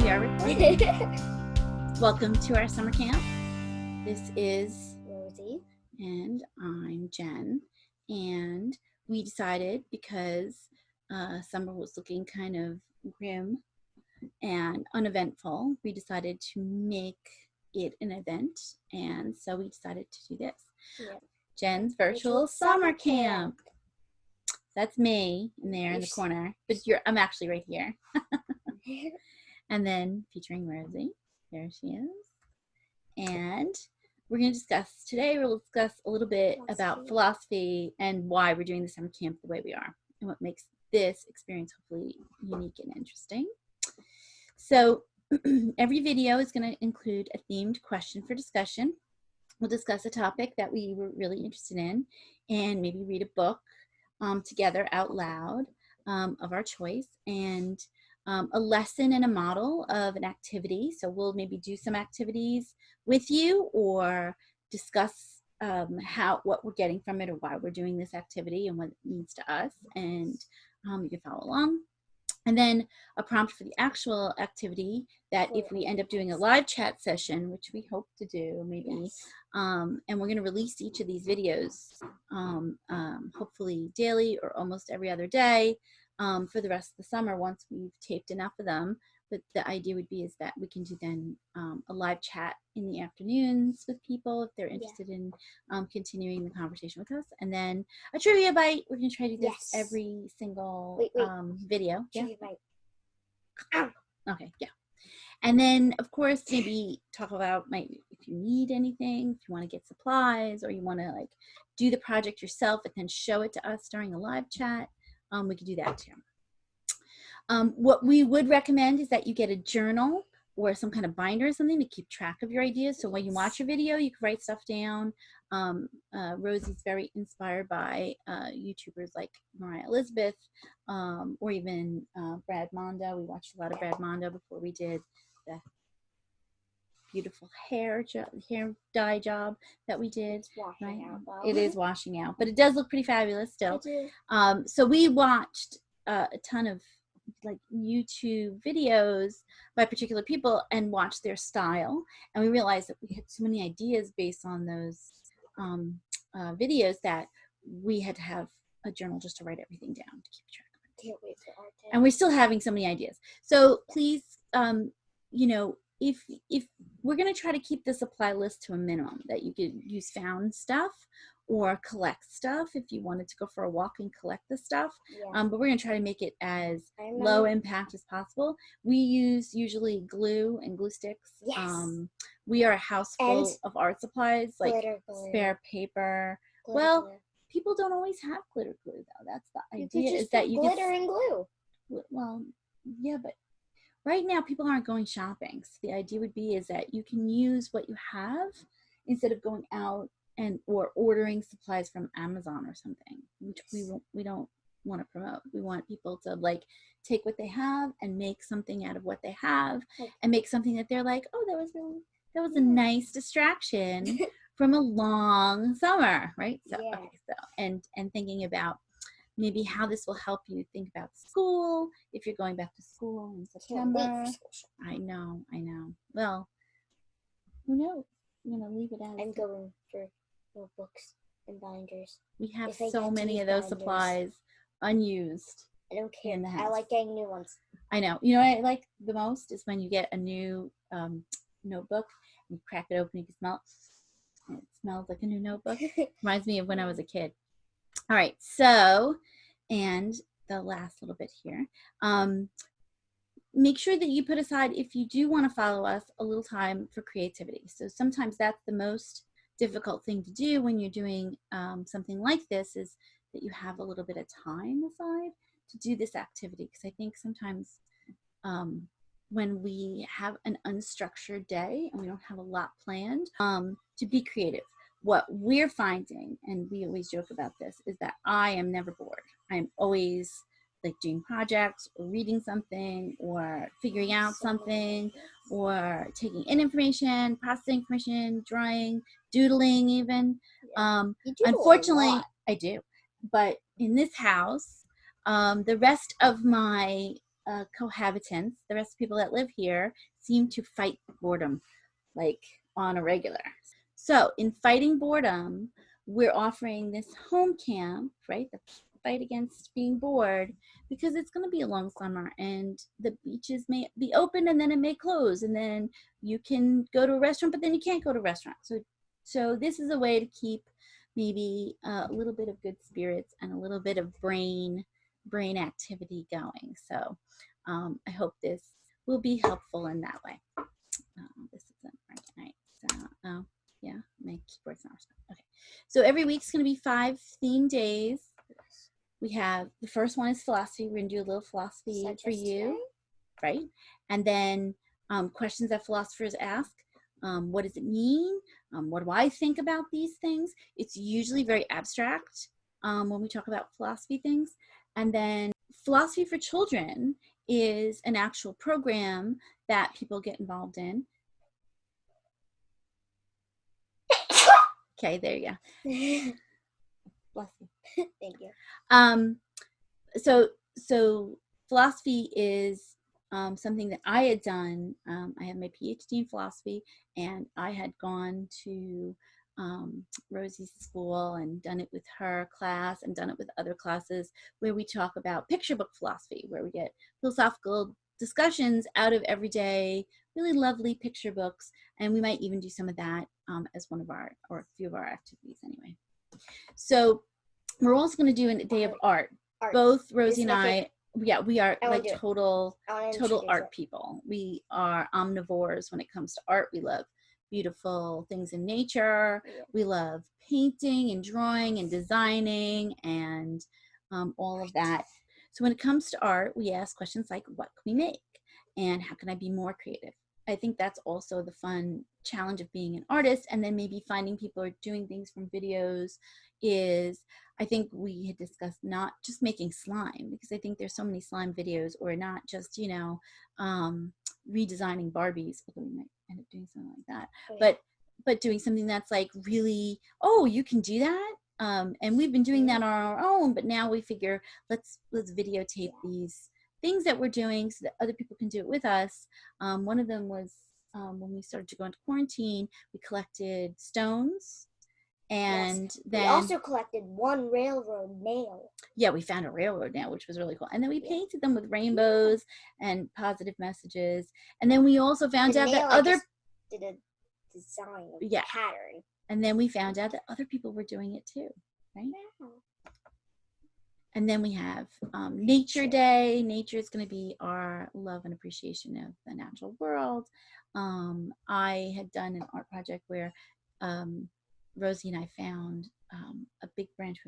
are recording. Welcome to our summer camp. This is Rosie. And I'm Jen. And we decided, because summer was looking kind of grim and uneventful, we decided to make it an event. And so we decided to do this. Yeah. Jen's virtual summer camp. That's me in there in the corner, but I'm actually right here. And then featuring Rosie, there she is. And we're going to discuss today. We'll discuss a little bit about philosophy and why we're doing the summer camp the way we are, and what makes this experience hopefully unique and interesting. So every video is going to include a themed question for discussion. We'll discuss a topic that we were really interested in, and maybe read a book together out loud of our choice, and a lesson and a model of an activity. So we'll maybe do some activities with you, or discuss what we're getting from it, or why we're doing this activity and what it means to us, and you can follow along. And then a prompt for the actual activity, that if we end up doing a live chat session, which we hope to do maybe, yes. And we're going to release each of these videos hopefully daily or almost every other day for the rest of the summer once we've taped enough of them. But the idea would be is that we can do then a live chat in the afternoons with people if they're interested in continuing the conversation with us. And then a trivia bite. We're going to try to do this every single video. Trivia bite. Okay, yeah. And then, of course, maybe talk about if you need anything, if you want to get supplies, or you want to like do the project yourself and then show it to us during a live chat. We could do that too. What we would recommend is that you get a journal or some kind of binder or something to keep track of your ideas. So when you watch a video, you can write stuff down. Rosie's very inspired by YouTubers like Mariah Elizabeth, or even Brad Mondo. We watched a lot of Brad Mondo before we did the beautiful hair dye job that we did. It's washing out, though. It is washing out, but it does look pretty fabulous still. So we watched a ton of like YouTube videos by particular people and watched their style, and we realized that we had so many ideas based on those videos that we had to have a journal just to write everything down to keep track of it. Can't wait for our day. And we're still having so many ideas. So please, if we're going to try to keep the supply list to a minimum, that you could use found stuff or collect stuff if you wanted to go for a walk and collect the stuff. But we're going to try to make it as low impact as possible. We use usually glue and glue sticks. We are a house full of art supplies, like spare paper. People don't always have glitter glue, though. That's the idea, is that you glitter and glue. Well, yeah, but right now people aren't going shopping. So the idea would be is that you can use what you have instead of going out or ordering supplies from Amazon or something, which we don't want to promote. We want people to like take what they have and make something out of what they have, and make something that they're like, oh, that was a nice distraction from a long summer, right? So and thinking about maybe how this will help you think about school, if you're going back to school in September. I know. Well, who knows? I'm gonna leave it as I'm going for notebooks and binders. We have so many of those supplies unused. I don't care. In the house. I like getting new ones. I know. You know what I like the most is when you get a new notebook and you crack it open, you can smell it. It smells like a new notebook. Reminds me of when I was a kid. All right, so, and the last little bit here. Make sure that you put aside, if you do want to follow us, a little time for creativity. So sometimes that's the most difficult thing to do when you're doing something like this, is that you have a little bit of time aside to do this activity. Because I think sometimes when we have an unstructured day and we don't have a lot planned, to be creative. What we're finding, and we always joke about this, is that I am never bored. I'm always like doing projects or reading something or figuring out something or taking in information, processing information, drawing, doodling even. Unfortunately, I do. But in this house, the rest of my cohabitants, the rest of the people that live here, seem to fight boredom like on a regular. So in fighting boredom, we're offering this home camp, right? The fight against being bored, because it's going to be a long summer and the beaches may be open and then it may close, and then you can go to a restaurant, but then you can't go to a restaurant. So this is a way to keep maybe a little bit of good spirits and a little bit of brain activity going. So I hope this will be helpful in that way. This isn't working. All right. So, oh, yeah, my keyboard's not responding. Okay. So every week's going to be 5 theme days. We have, the first one is philosophy. We're going to do a little philosophy for you, right? And then questions that philosophers ask. What does it mean? What do I think about these things? It's usually very abstract when we talk about philosophy things. And then philosophy for children is an actual program that people get involved in. Okay, there you go. Bless you. Thank you. So philosophy is something that I had done. I have my PhD in philosophy, and I had gone to Rosie's school and done it with her class and done it with other classes where we talk about picture book philosophy, where we get philosophical discussions out of everyday, really lovely picture books. And we might even do some of that as one of our, or a few of our activities anyway. So we're also going to do a day of art. Both Rosie and I, yeah, we are like total art people. We are omnivores when it comes to art. We love beautiful things in nature. We love painting and drawing and designing and all of that. So when it comes to art, we ask questions like, what can we make? And how can I be more creative? I think that's also the fun challenge of being an artist, and then maybe finding people are doing things from videos is, I think we had discussed not just making slime, because I think there's so many slime videos, or not just, you know, redesigning Barbies, although we might end up doing something like that. Oh, yeah. But doing something that's like really, oh, you can do that. And we've been doing that on our own, but now we figure let's videotape these things that we're doing so that other people can do it with us. One of them was when we started to go into quarantine, we collected stones. And then we also collected one railroad nail. Yeah, we found a railroad nail, which was really cool. And then we painted them with rainbows and positive messages. And then we also found out that other did a design of pattern. And then we found out that other people were doing it too, right? Yeah. And then we have Nature Day. Nature is going to be our love and appreciation of the natural world. I had done an art project where Rosie and I found a big branch.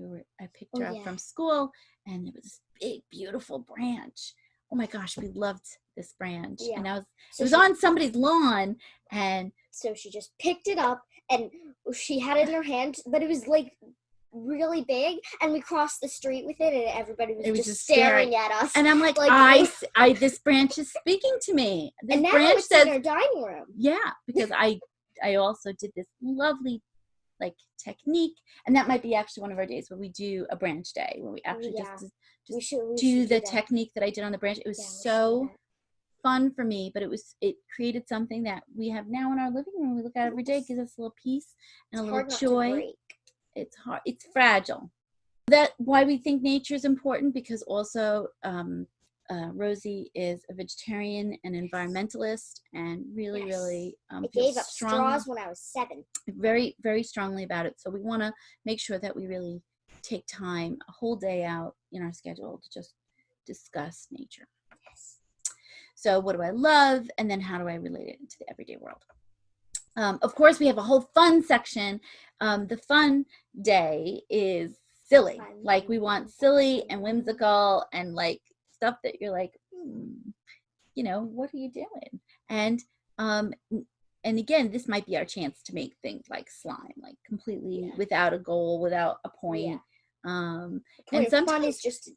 I picked her up from school, and it was this big, beautiful branch. Oh my gosh, we loved this branch. Yeah. And it was on somebody's lawn, and so she just picked it up, and she had it in her hand, but it was like really big, and we crossed the street with it, and everybody was just staring at us. And I'm like this branch is speaking to me. This and now branch it's in our dining room. Yeah, because I also did this lovely like technique, and that might be actually one of our days where we do a branch day, where we actually we should do the technique that I did on the branch. It was so fun for me, but it created something that we have now in our living room. We look at every day. It gives us a little peace and a little joy. It's hard. It's fragile. That's why we think nature is important, because also Rosie is a vegetarian and environmentalist, and really I gave up straws when I was 7. Very, very strongly about it. So we want to make sure that we really take time, a whole day out in our schedule, to just discuss nature. Yes. So what do I love, and then how do I relate it into the everyday world? Of course, we have a whole fun section. The fun day is silly. Like, we want silly and whimsical and like stuff that you're like, you know, what are you doing? And again, this might be our chance to make things like slime, like completely without a goal, without a point. And sometimes fun is just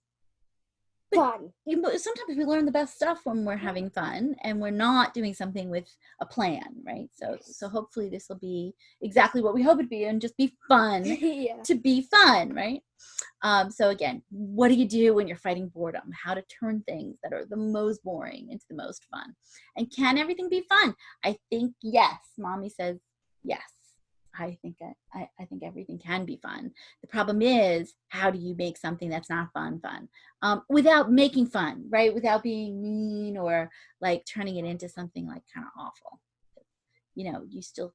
fun. Sometimes we learn the best stuff when we're having fun and we're not doing something with a plan, right? So hopefully this will be exactly what we hope it'd be, and just be fun to be fun, right? So again, what do you do when you're fighting boredom? How to turn things that are the most boring into the most fun. And can everything be fun? I think yes. Mommy says yes. I think everything can be fun. The problem is, how do you make something that's not fun without making fun, right? Without being mean or like turning it into something like kind of awful. You still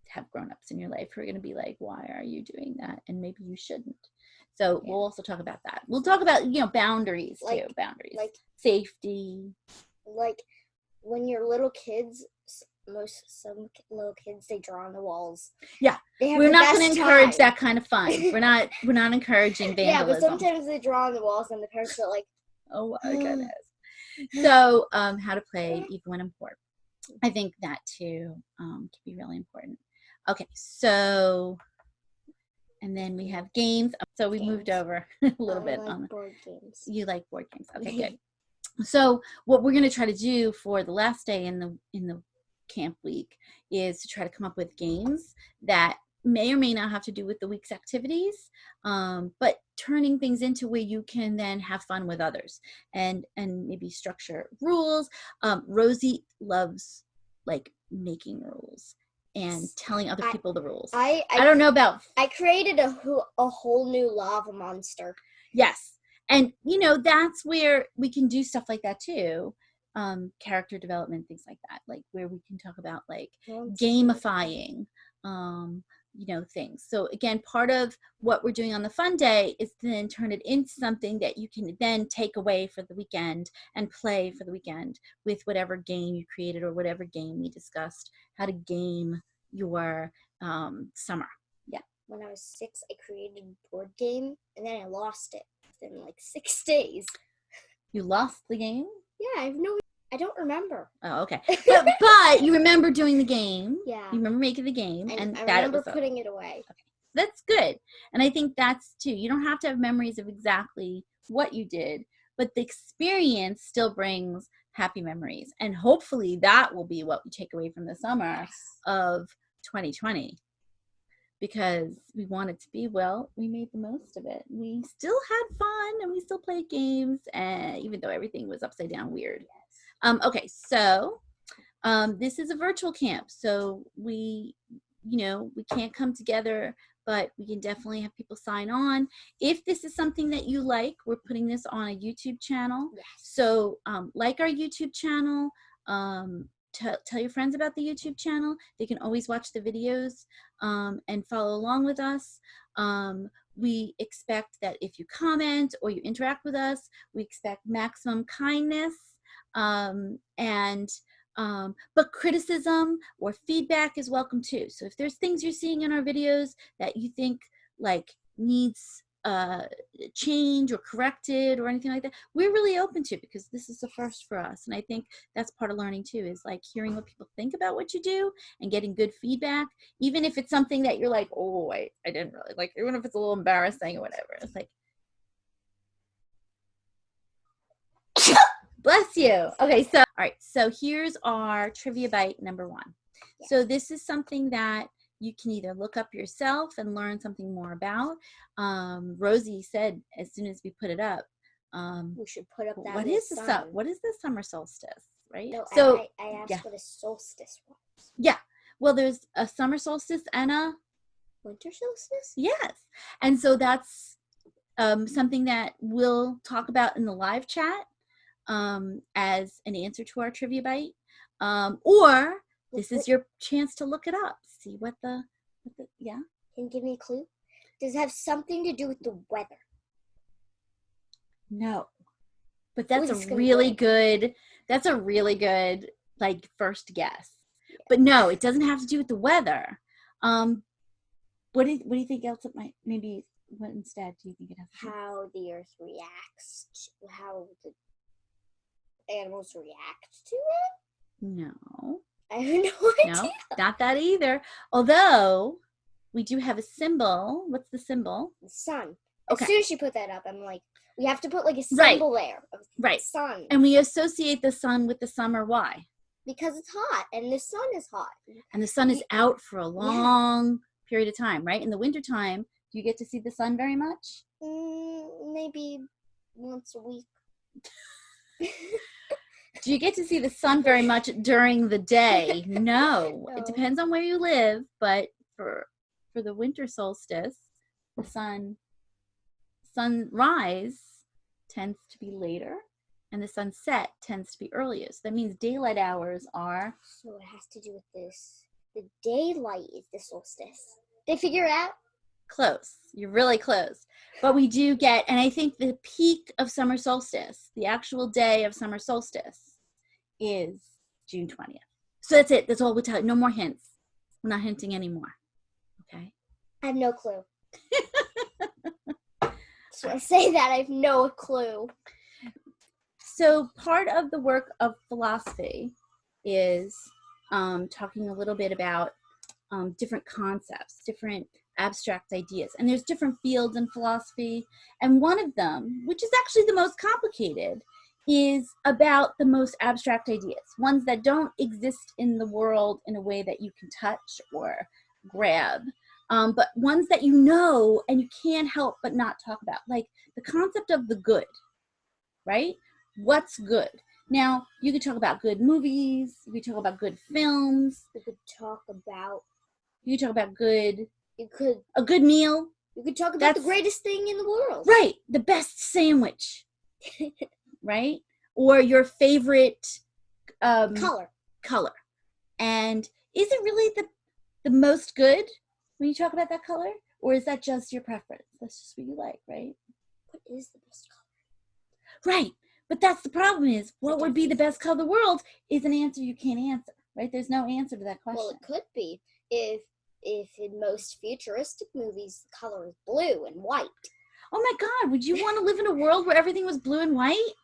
have grown-ups in your life who are going to be like, why are you doing that? And maybe you shouldn't. So we'll also talk about that. We'll talk about, boundaries too. Boundaries. Like safety. Like when you're little kids, some little kids, they draw on the walls. Yeah. We're not going to encourage that kind of fun. We're not encouraging vandalism. Yeah, but sometimes they draw on the walls and the parents are like, oh my goodness. So how to play even when I'm bored. I think that too can be really important. Okay, so and then we have games. So we moved over a little bit on board games. You like board games. Okay, good. So what we're going to try to do for the last day in the camp week is to try to come up with games that may or may not have to do with the week's activities, but turning things into where you can then have fun with others and maybe structure rules. Rosie loves like making rules and telling other people the rules. I don't know about. I created a whole new lava monster. Yes. And, that's where we can do stuff like that too. Character development, things like that, like where we can talk about like gamifying, things. So again, part of what we're doing on the fun day is to then turn it into something that you can then take away for the weekend and play for the weekend with whatever game you created or whatever game we discussed, how to game your summer. Yeah. When I was 6, I created a board game and then I lost it in like 6 days. You lost the game? Yeah, I don't remember. Oh, okay. But you remember doing the game. Yeah. You remember making the game. And I remember putting it away. Okay. That's good. And I think that's too. You don't have to have memories of exactly what you did, but the experience still brings happy memories. And hopefully that will be what we take away from the summer of 2020. Because we want it to be, we made the most of it. We still had fun and we still played games, even though everything was upside down weird. Yes. Okay, so this is a virtual camp. So we can't come together, but we can definitely have people sign on. If this is something that you like, we're putting this on a YouTube channel. Yes. So like our YouTube channel, tell your friends about the YouTube channel. They can always watch the videos and follow along with us. We expect that if you comment or you interact with us, we expect maximum kindness but criticism or feedback is welcome too. So if there's things you're seeing in our videos that you think like needs change or corrected or anything like that, we're really open to it because this is the first for us. And I think that's part of learning too, is like hearing what people think about what you do and getting good feedback, even if it's something that you're like, oh, I didn't really like, even if it's a little embarrassing or whatever. It's like, bless you. Okay, so all right, so here's our trivia bite number 1. Yeah. So this is something that you can either look up yourself and learn something more about. Rosie said as soon as we put it up, we should put up that. What is the summer solstice, right? No, so I asked what a solstice was. Yeah. Well, there's a summer solstice and a winter solstice. Yes, and so that's something that we'll talk about in the live chat as an answer to our trivia bite, or this is your chance to look it up, see what the yeah. Can you give me a clue? Does it have something to do with the weather? No, but that's a really good like first guess. Yeah. But no, it doesn't have to do with the weather. What do you think else it might maybe? What instead do you think it has to do? How the earth reacts, how the animals react to it? No. I have no idea. No, not that either. Although we do have a symbol. What's the symbol? The sun. Okay. As soon as you put that up, I'm like, We have to put like a symbol there of right. sun. And we associate the sun with the summer. Why? Because it's hot and the sun is hot. And the sun is out for a long period of time, right? In the wintertime, do you get to see the sun very much? Maybe once a week. Do you get to see the sun very much during the day? No. It depends on where you live, but for the winter solstice, the sunrise tends to be later and the sunset tends to be earliest. That means daylight hours are... So it has to do with this. The daylight is the solstice. Did they figure it out? Close. You're really close. But we do get, and I think the peak of summer solstice, the actual day of summer solstice, is June 20th. So that's it. That's all we'll tell you. No more hints. We're not hinting anymore. Okay? I have no clue. So I say that I have no clue. So part of the work of philosophy is talking a little bit about different concepts, different abstract ideas. And there's different fields in philosophy. And one of them, which is actually the most complicated, is about the most abstract ideas, ones that don't exist in the world in a way that you can touch or grab, but ones that you know and you can't help but not talk about, like the concept of the good, right? What's good? Now, you could talk about good movies, you could talk about good films, You could talk about good, a good meal. You could talk about the greatest thing in the world. Right, the best sandwich, right? Or your favorite color. And is it really the most good when you talk about that color? Or is that just your preference? That's just what you like, right? What is the best color? Right. But that's the problem is, what would be the best color of the world is an answer you can't answer, right? There's no answer to that question. Well, it could be if in most futuristic movies, the color is blue and white. Oh my God, would you want to live in a world where everything was blue and white?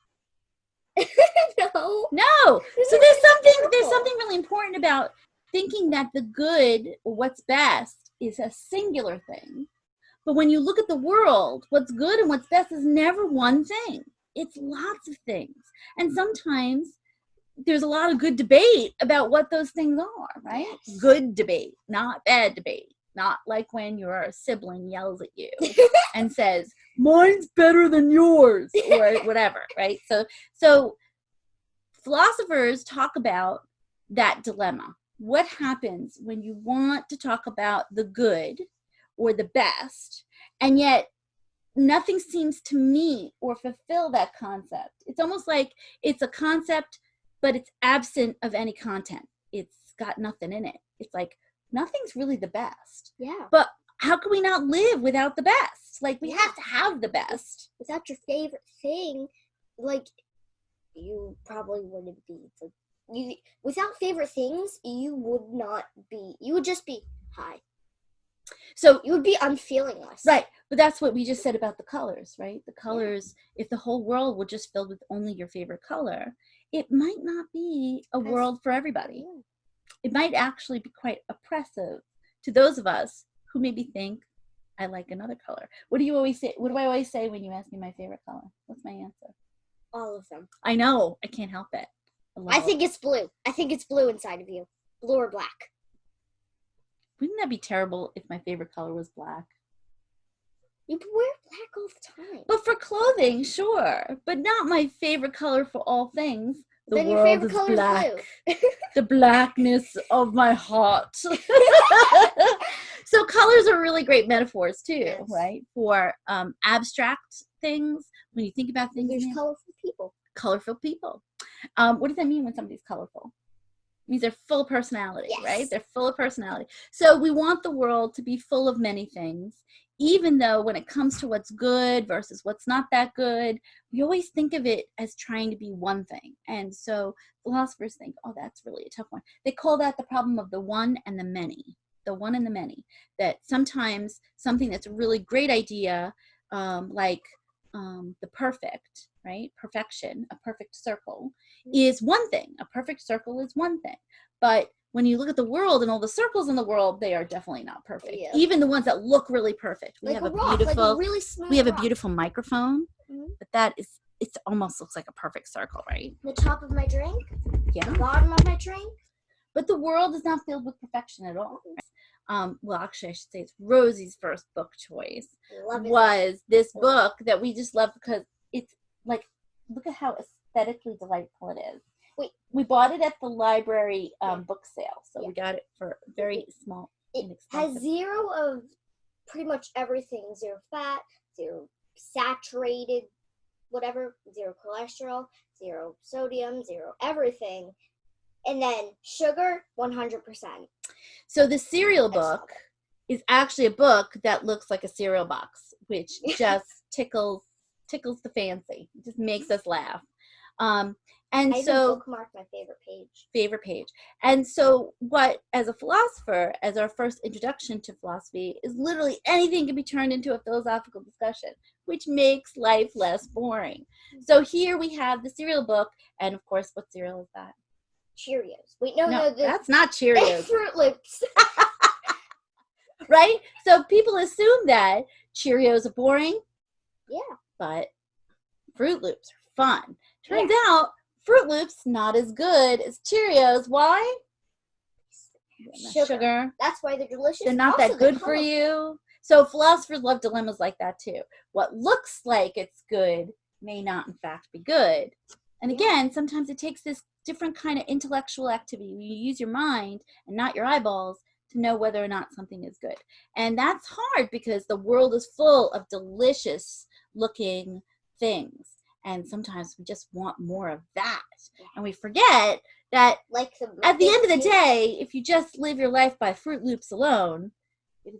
No. So there's something really important about thinking that the good, or what's best, is a singular thing. But when you look at the world, what's good and what's best is never one thing. It's lots of things. And sometimes there's a lot of good debate about what those things are, right? Yes. Good debate, not bad debate. Not like when your sibling yells at you and says, mine's better than yours, or whatever, right? So philosophers talk about that dilemma. What happens when you want to talk about the good or the best, and yet nothing seems to meet or fulfill that concept? It's almost like it's a concept, but it's absent of any content. It's got nothing in it. It's like nothing's really the best. Yeah. But how can we not live without the best? Like, we have to have the best. Without your favorite thing, like, you probably wouldn't be. Without favorite things, you would just be high. So you would be unfeelingless. Right. But that's what we just said about the colors, right? The colors, if the whole world were just filled with only your favorite color, it might not be a world for everybody. Yeah. It might actually be quite oppressive to those of us who maybe think, I like another color. What do you always say? What do I always say when you ask me my favorite color? What's my answer? All of them. I know. I can't help it. I think it's blue. I think it's blue inside of you. Blue or black. Wouldn't that be terrible if my favorite color was black? You can wear black all the time. But for clothing, sure. But not my favorite color for all things. The then world your favorite is color black. is blue. The blackness of my heart. So colors are really great metaphors too, Yes. right? For abstract things. When you think about things, There's colorful people. Colorful people. What does that mean when somebody's colorful? It means they're full of personality, Yes. right? They're full of personality. So we want the world to be full of many things, even though when it comes to what's good versus what's not that good, we always think of it as trying to be one thing. And so philosophers think, oh, that's really a tough one. They call that the problem of the one and the many. The one and the many. That sometimes something that's a really great idea, like the perfect, right? Perfection, a perfect circle, is one thing. A perfect circle is one thing. But when you look at the world and all the circles in the world, they are definitely not perfect. Yeah. Even the ones that look really perfect. We Like have a rock, like a really small we have rock. a beautiful microphone but that is, it almost looks like a perfect circle, right? The top of my drink, Yeah. the bottom of my drink. But the world is not filled with perfection at all. Well, actually, I should say it's Rosie's first book choice was this book that we just love because it's like, look at how aesthetically delightful it is. Wait, we bought it at the library book sale, so we got it for very small. It has zero of pretty much everything. Zero fat, zero saturated, whatever, zero cholesterol, zero sodium, zero everything. And then sugar, 100%. So the cereal book is actually a book that looks like a cereal box, which just tickles the fancy. It just makes us laugh. And I so bookmarked my favorite page. And so what, as a philosopher, as our first introduction to philosophy, is literally anything can be turned into a philosophical discussion, which makes life less boring. So here we have the cereal book, and of course, what cereal is that? Cheerios. Wait, no, that's not Cheerios. Fruit Loops. Right? So people assume that Cheerios are boring. Yeah. But Fruit Loops are fun. Turns out Fruit Loops not as good as Cheerios. Why? Sugar. That's why they're delicious. They're not that good for you. So philosophers love dilemmas like that too. What looks like it's good may not in fact be good. And again, sometimes it takes this different kind of intellectual activity. You use your mind and not your eyeballs to know whether or not something is good. And that's hard because the world is full of delicious looking things. And sometimes we just want more of that. And we forget that at the end of the day, if you just live your life by Fruit Loops alone, it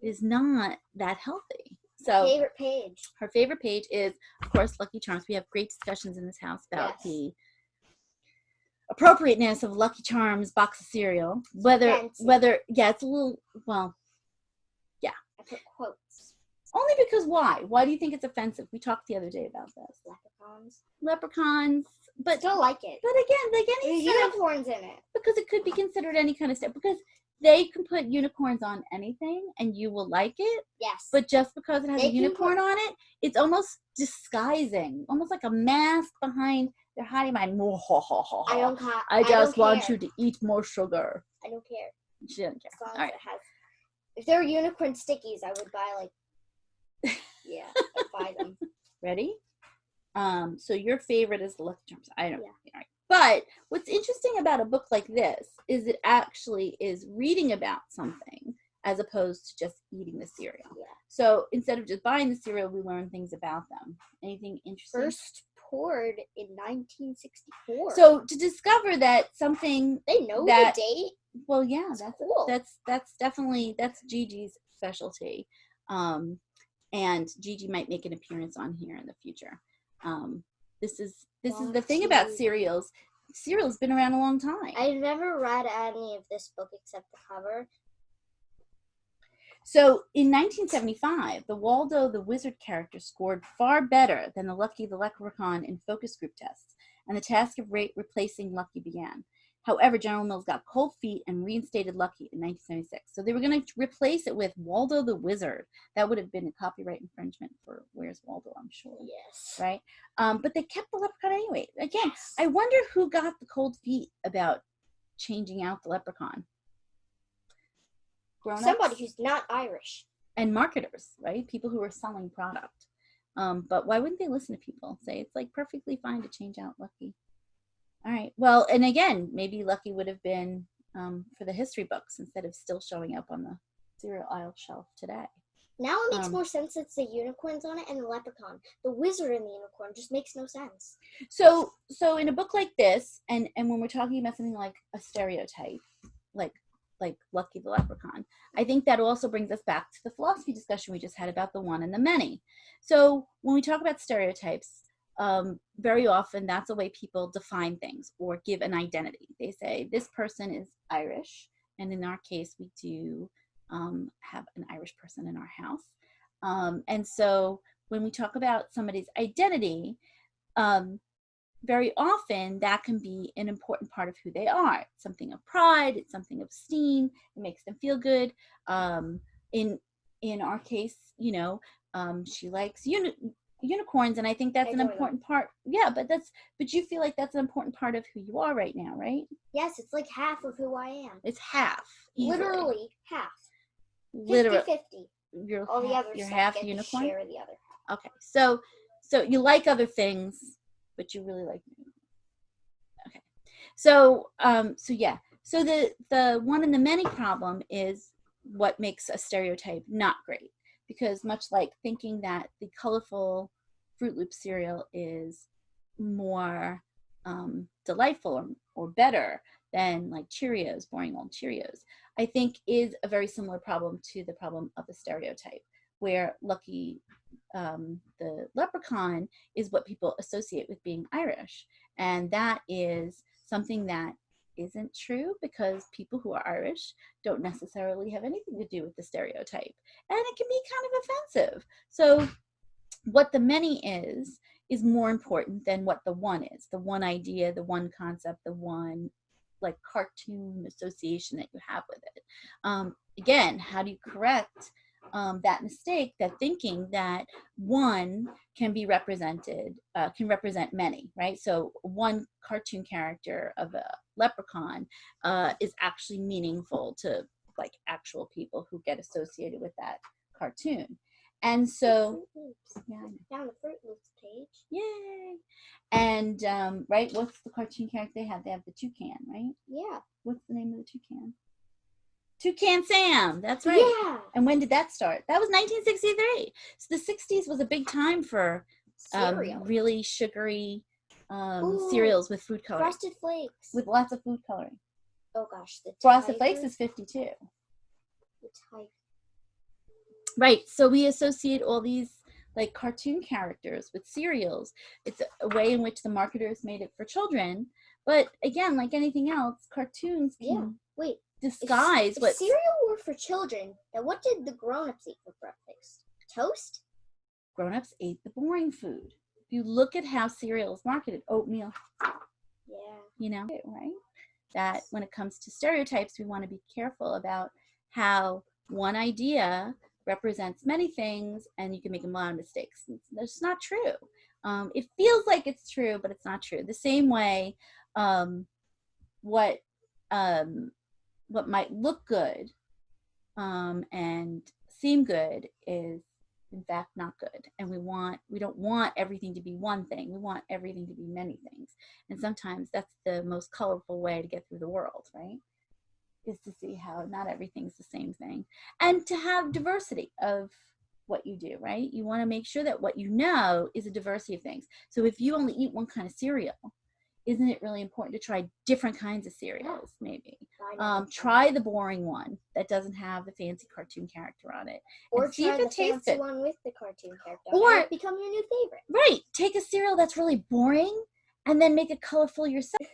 is not that healthy. So her favorite page is, of course, Lucky Charms. We have great discussions in this house about the appropriateness of Lucky Charms box of cereal. Whether it's a little, well, yeah. I put quotes. Only because why? Why do you think it's offensive? We talked the other day about this. Leprechauns. But still like it. But again, like any unicorns in it. Because it could be considered any kind of stuff. Because they can put unicorns on anything and you will like it. Yes. But just because it has a unicorn on it, it's almost disguising. Almost like a mask behind their hiding behind. I just want you to eat more sugar. I don't care. She doesn't care. All right. If there were unicorn stickies, I would buy I'd buy them. Ready? So your favorite is the Lucky Charms. I don't know. Yeah. Right. But what's interesting about a book like this is it actually is reading about something as opposed to just eating the cereal. Yeah. So instead of just buying the cereal, we learn things about them. Anything interesting? First poured in 1964. So to discover that something they know the date. Well, yeah, that's cool. That's definitely Gigi's specialty. And Gigi might make an appearance on here in the future. This is the thing about cereals. Cereal's been around a long time. I've never read any of this book except the cover. So in 1975, the Waldo the Wizard character scored far better than the Lucky the Leprechaun in focus group tests, and the task of replacing Lucky began. However, General Mills got cold feet and reinstated Lucky in 1976. So they were going to replace it with Waldo the Wizard. That would have been a copyright infringement for Where's Waldo, I'm sure. Yes. Right? But they kept the leprechaun anyway. Again, I wonder who got the cold feet about changing out the leprechaun. Grown-ups? Somebody who's not Irish. And marketers, right? People who are selling product. But why wouldn't they listen to people? Say it's like perfectly fine to change out Lucky. All right. Well, and again, maybe Lucky would have been for the history books instead of still showing up on the cereal aisle shelf today. Now it makes more sense that the unicorns on it and the leprechaun. The wizard and the unicorn just makes no sense. So in a book like this, and when we're talking about something like a stereotype, like Lucky the Leprechaun, I think that also brings us back to the philosophy discussion we just had about the one and the many. So when we talk about stereotypes, very often that's a way people define things or give an identity. They say this person is Irish, and in our case we do have an Irish person in our house. And so when we talk about somebody's identity, very often that can be an important part of who they are. It's something of pride, it's something of esteem, it makes them feel good. In our case, she likes unicorns, and I think that's I an join important part. Yeah, but you feel like that's an important part of who you are right now, right? Yes, it's like half of who I am. It's half, easily. Literally half. Literally, 50-50. All the other you're stuff half get unicorn. to share the other half. Okay, so you like other things, but you really like me. Okay, so yeah, so the one in the many problem is what makes a stereotype not great, because much like thinking that the colorful Fruit Loop cereal is more delightful or better than like Cheerios, boring old Cheerios, I think is a very similar problem to the problem of the stereotype, where Lucky the leprechaun is what people associate with being Irish. And that is something that isn't true, because people who are Irish don't necessarily have anything to do with the stereotype. And it can be kind of offensive. So what the many is more important than what the one is. The one idea, the one concept, the one like cartoon association that you have with it. Again, how do you correct that mistake, that thinking that one can be represented, can represent many, right? So one cartoon character of a leprechaun is actually meaningful to like actual people who get associated with that cartoon. And so, yeah, Down the Fruit Loops page. Yay! And right, what's the cartoon character they have? They have the toucan, right? Yeah. What's the name of the toucan? Toucan Sam. That's right. Yeah. And when did that start? That was 1963. So the 60s was a big time for really sugary cereals with food coloring. Frosted Flakes. With lots of food coloring. Oh gosh, the Frosted Flakes is 52. The tiger. Right. So we associate all these like cartoon characters with cereals. It's a way in which the marketers made it for children. But again, like anything else, cartoons can disguise if cereal were for children, then what did the grown-ups eat for breakfast? Toast? Grown-ups ate the boring food. If you look at how cereal is marketed, oatmeal. Yeah. You know, right? That when it comes to stereotypes, we want to be careful about how one idea represents many things, and you can make a lot of mistakes. That's not true. It feels like it's true, but it's not true. The same way, what might look good and seem good is in fact not good. And we don't want everything to be one thing. We want everything to be many things. And sometimes that's the most colorful way to get through the world, right? Is to see how not everything's the same thing, and to have diversity of what you do, right? You want to make sure that what you know is a diversity of things. So if you only eat one kind of cereal, isn't it really important to try different kinds of cereals? Maybe try the boring one that doesn't have the fancy cartoon character on it, or and see if it tastes good. One with the cartoon character, or become your new favorite. Right, take a cereal that's really boring and then make it colorful yourself.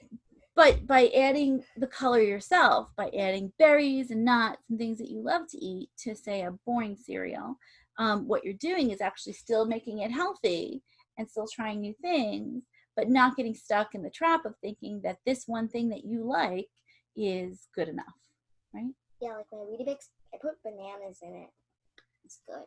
But by adding the color yourself, by adding berries and nuts and things that you love to eat to, say, a boring cereal, what you're doing is actually still making it healthy and still trying new things, but not getting stuck in the trap of thinking that this one thing that you like is good enough, right? Yeah, like my Weetabix, I put bananas in it. It's good.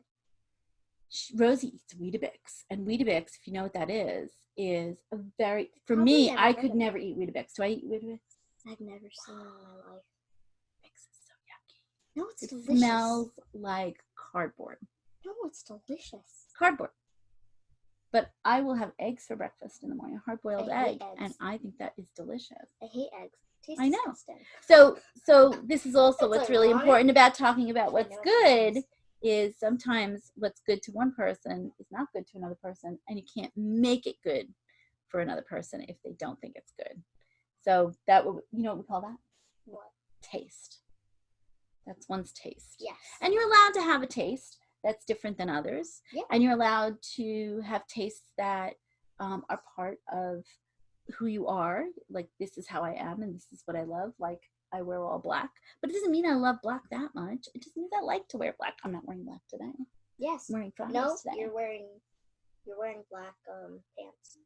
Rosie eats Weetabix, and Weetabix, if you know what that is a very, for me, I could never eat Weetabix. Do I eat Weetabix? I've never seen it in my life. Weetabix is so yucky. No, it's delicious. It smells like cardboard. No, it's delicious. Cardboard. But I will have eggs for breakfast in the morning, a hard-boiled egg, and I think that is delicious. I hate eggs. Tastes I know. disgusting. So this is also what's really important about talking about what's good. Is sometimes what's good to one person is not good to another person, and you can't make it good for another person if they don't think it's good. So that would, you know what we call that? What? Taste. That's one's taste. Yes. And you're allowed to have a taste that's different than others. Yeah. And you're allowed to have tastes that are part of who you are. Like, this is how I am and this is what I love. Like, I wear all black, but it doesn't mean I love black that much. It just means I like to wear black. I'm not wearing black today. Yes. I'm wearing flannels today. No, you're wearing black pants.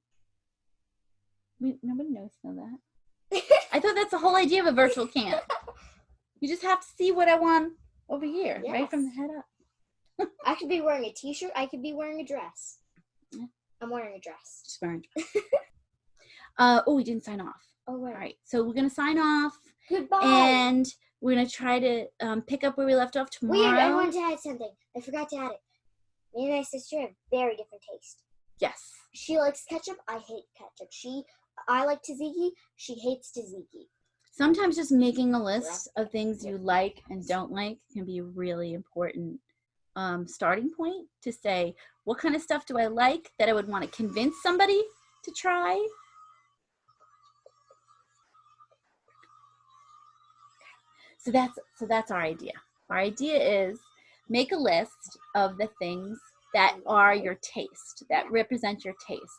Nobody knows that. I thought that's the whole idea of a virtual camp. You just have to see what I want over here, right from the head up. I could be wearing a t-shirt. I could be wearing a dress. I'm wearing a dress. She's wearing a dress. Oh, we didn't sign off. Oh, right. All right, so we're gonna sign off. Goodbye. And we're gonna try to pick up where we left off tomorrow. Wait, I wanted to add something. I forgot to add it. Me and my sister have very different taste. Yes. She likes ketchup. I hate ketchup. I like tzatziki. She hates tzatziki. Sometimes just making a list of things you like and don't like can be a really important starting point to say, what kind of stuff do I like that I would want to convince somebody to try? So that's our idea. Our idea is make a list of the things that are your taste, that represent your tastes,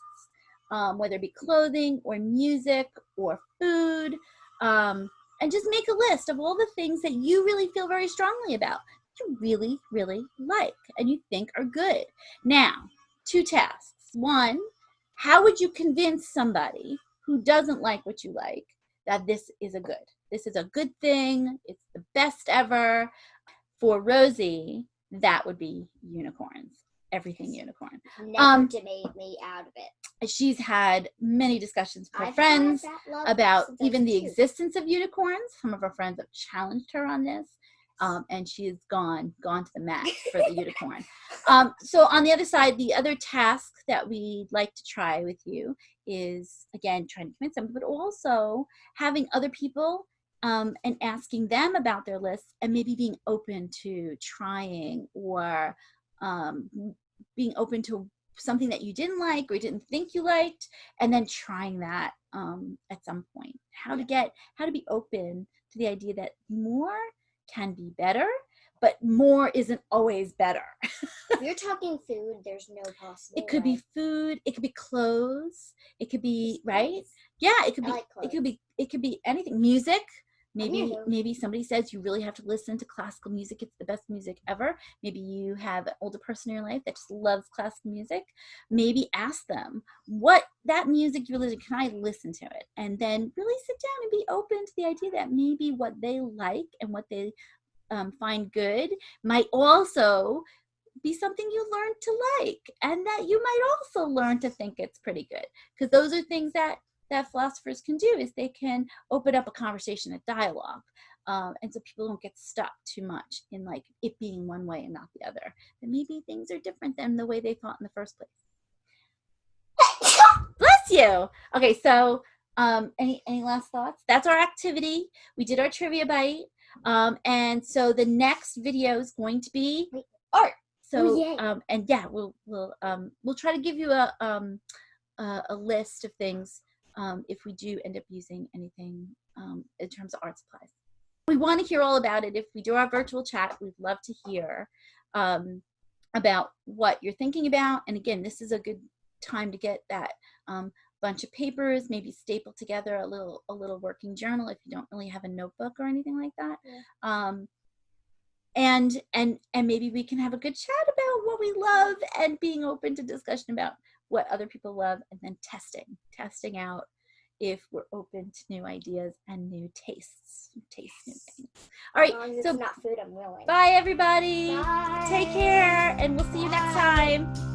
whether it be clothing or music or food, and just make a list of all the things that you really feel very strongly about, you really, really like, and you think are good. Now, 2 tasks. 1, how would you convince somebody who doesn't like what you like that this is a good thing, it's the best ever? For Rosie, that would be unicorns. Everything unicorn. Never debated me out of it. She's had many discussions with her friends about even the existence of unicorns. Some of her friends have challenged her on this, and she has gone to the mat for the unicorn. So on the other side, the other task that we'd like to try with you is, again, trying to convince them, but also having other people and asking them about their lists, and maybe being open to trying or being open to something that you didn't like or you didn't think you liked, and then trying that at some point. How to be open to the idea that more can be better, but more isn't always better. If you're talking food, there's no possible. It could be food, it could be clothes, it could be right. Yeah, it could be it could be anything. Music. Maybe somebody says you really have to listen to classical music. It's the best music ever. Maybe you have an older person in your life that just loves classical music. Maybe ask them what that music you listen to, can I listen to it? And then really sit down and be open to the idea that maybe what they like and what they find good might also be something you learn to like, and that you might also learn to think it's pretty good. Because those are things that philosophers can do, is they can open up a conversation, a dialogue, and so people don't get stuck too much in like it being one way and not the other. And maybe things are different than the way they thought in the first place. Bless you. Okay, so any last thoughts? That's our activity. We did our trivia bite, and so the next video is going to be art. So and yeah, we'll try to give you a list of things if we do end up using anything in terms of art supplies. We want to hear all about it. If we do our virtual chat, we'd love to hear about what you're thinking about. And again, this is a good time to get that bunch of papers, maybe staple together a little working journal if you don't really have a notebook or anything like that. Yeah. And maybe we can have a good chat about what we love, and being open to discussion about what other people love, and then testing out if we're open to new ideas and new tastes, new things. All right, so it's not food, I'm willing. Bye everybody. Bye. Take care, and we'll see you next time.